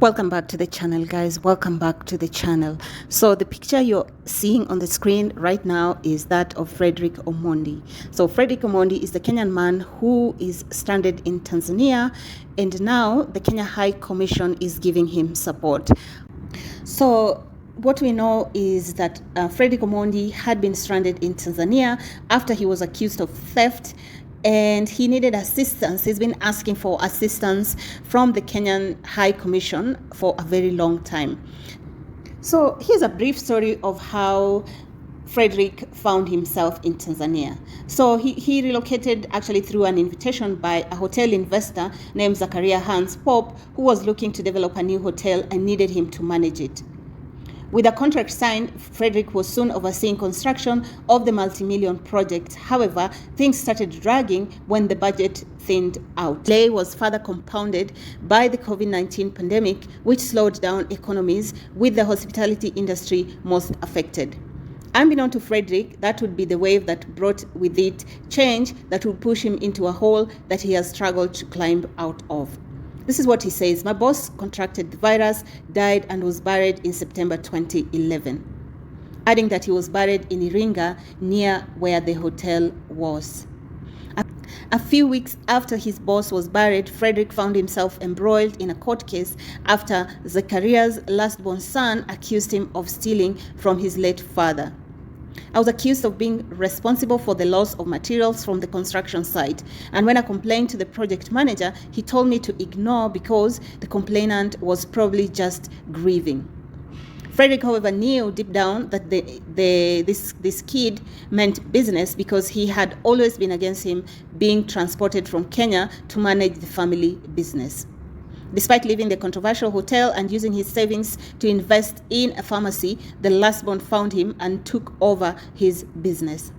Welcome back to the channel, guys. Welcome back to the channel. So the picture you're seeing on the screen right now is that of Fredrick Omondi. So Fredrick Omondi is the Kenyan man who is stranded in Tanzania, and now the Kenya High Commission is giving him support. So what we know is that Fredrick Omondi had been stranded in Tanzania after he was accused of theft, and he needed assistance. He's been asking for assistance from the Kenyan High Commission for a very long time. So here's a brief story of how Fredrick found himself in Tanzania. So he relocated actually through an invitation by a hotel investor named Zachariah Hans Pope, who was looking to develop a new hotel and needed him to manage it. With a contract signed, Fredrick was soon overseeing construction of the multi-million project. However, things started dragging when the budget thinned out. Delay was further compounded by the COVID-19 pandemic, which slowed down economies, with the hospitality industry most affected. Unbeknown to Fredrick, that would be the wave that brought with it change that would push him into a hole that he has struggled to climb out of. This is what he says: "My boss contracted the virus, died, and was buried in September 2011. Adding that he was buried in Iringa, near where the hotel was. A few weeks after his boss was buried, Fredrick found himself embroiled in a court case after Zachariah's last-born son accused him of stealing from his late father. I was accused of being responsible for the loss of materials from the construction site, and when I complained to the project manager, he told me to ignore because the complainant was probably just grieving." Fredrick, however, knew deep down that this kid meant business, because he had always been against him being transported from Kenya to manage the family business. Despite leaving the controversial hotel and using his savings to invest in a pharmacy, the last-born found him and took over his business.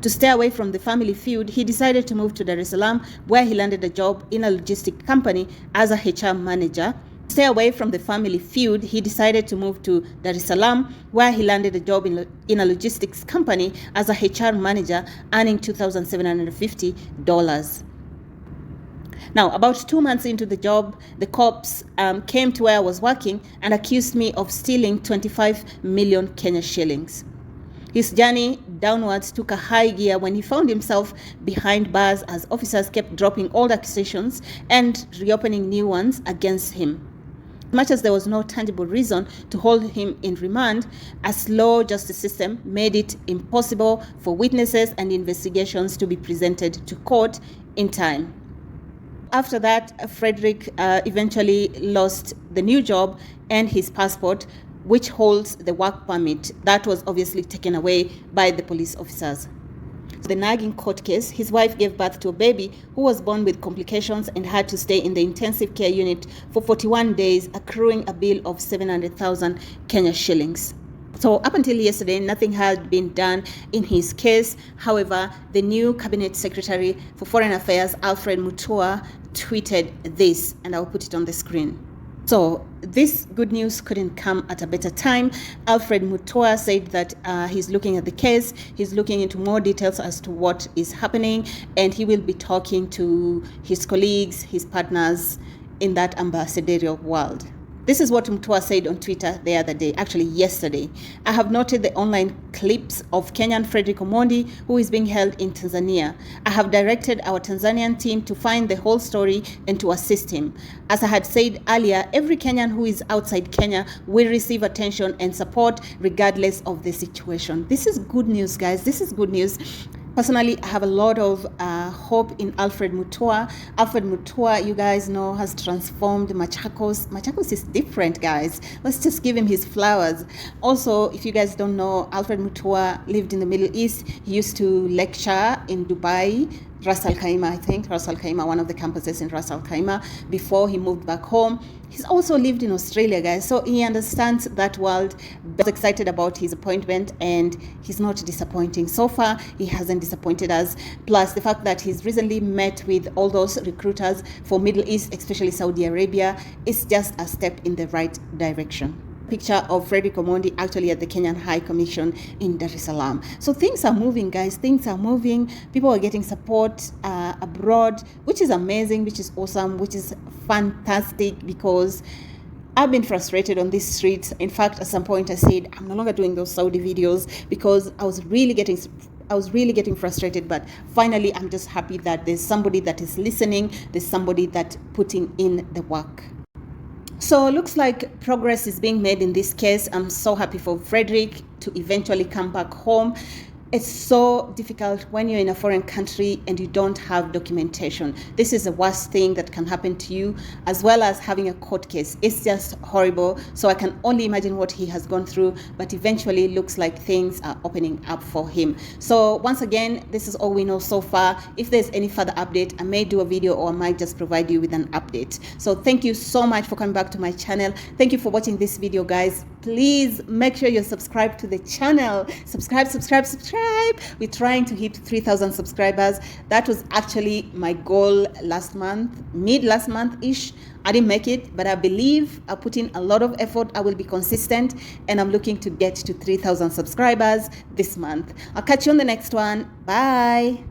To stay away from the family feud, he decided to move to Dar es Salaam, where he landed a job in a logistics company as a HR manager. Stay away from the family feud, he decided to move to Dar es Salaam, where he landed a job in a logistics company as a HR manager, earning $2,750. Now, about 2 months into the job, the cops came to where I was working and accused me of stealing 25 million Kenya shillings. His journey downwards took a high gear when he found himself behind bars as officers kept dropping old accusations and reopening new ones against him. As much as there was no tangible reason to hold him in remand, a slow justice system made it impossible for witnesses and investigations to be presented to court in time. After that, Fredrick eventually lost the new job and his passport, which holds the work permit that was obviously taken away by the police officers. The nagging court case, his wife gave birth to a baby who was born with complications and had to stay in the intensive care unit for 41 days, accruing a bill of 700,000 Kenya shillings. So up until yesterday, nothing had been done in his case. However, the new Cabinet Secretary for Foreign Affairs, Alfred Mutua, tweeted this, and I'll put it on the screen. So this good news couldn't come at a better time. Alfred Mutua said that he's looking at the case, he's looking into more details as to what is happening, and he will be talking to his colleagues, his partners in that ambassadorial world. This is what Mutua said on Twitter the other day, actually yesterday. "I have noted the online clips of Kenyan Fredrick Omondi, who is being held in Tanzania. I have directed our Tanzanian team to find the whole story and to assist him. As I had said earlier, every Kenyan who is outside Kenya will receive attention and support regardless of the situation." This is good news, guys. This is good news. Personally, I have a lot of hope in Alfred Mutua. Alfred Mutua, you guys know, has transformed Machakos. Machakos is different, guys. Let's just give him his flowers. Also, if you guys don't know, Alfred Mutua lived in the Middle East. He used to lecture in Dubai, Ras Al Khaimah, I think. Ras Al Khaimah, one of the campuses in Ras Al Khaimah, before he moved back home. He's also lived in Australia, guys, so he understands that world. He's excited about his appointment, and he's not disappointing. So far, he hasn't disappointed us. Plus, the fact that he's recently met with all those recruiters for Middle East, especially Saudi Arabia, is just a step in the right direction. picture of Fredrick Omondi actually at the Kenyan High Commission in Dar es Salaam. So things are moving, guys. Things are moving. People are getting support abroad, which is amazing, which is awesome, which is fantastic, because I've been frustrated on these streets. In fact, at some point I said I'm no longer doing those Saudi videos because I was really getting frustrated. But finally, I'm just happy that there's somebody that is listening. There's somebody that putting in the work. So it looks like progress is being made in this case. I'm so happy for Fredrick to eventually come back home. It's so difficult when you're in a foreign country and you don't have documentation. This is the worst thing that can happen to you, as well as having a court case. It's just horrible. So I can only imagine what he has gone through, but eventually it looks like things are opening up for him. So once again, this is all we know so far. If there's any further update, I may do a video or I might just provide you with an update. So thank you so much for coming back to my channel. Thank you for watching this video, guys. Please make sure you're subscribed to the channel. Subscribe. We're trying to hit 3,000 subscribers. That was actually my goal last month, mid last month-ish. I didn't make it, but I believe I put in a lot of effort. I will be consistent, and I'm looking to get to 3,000 subscribers this month. I'll catch you on the next one. Bye.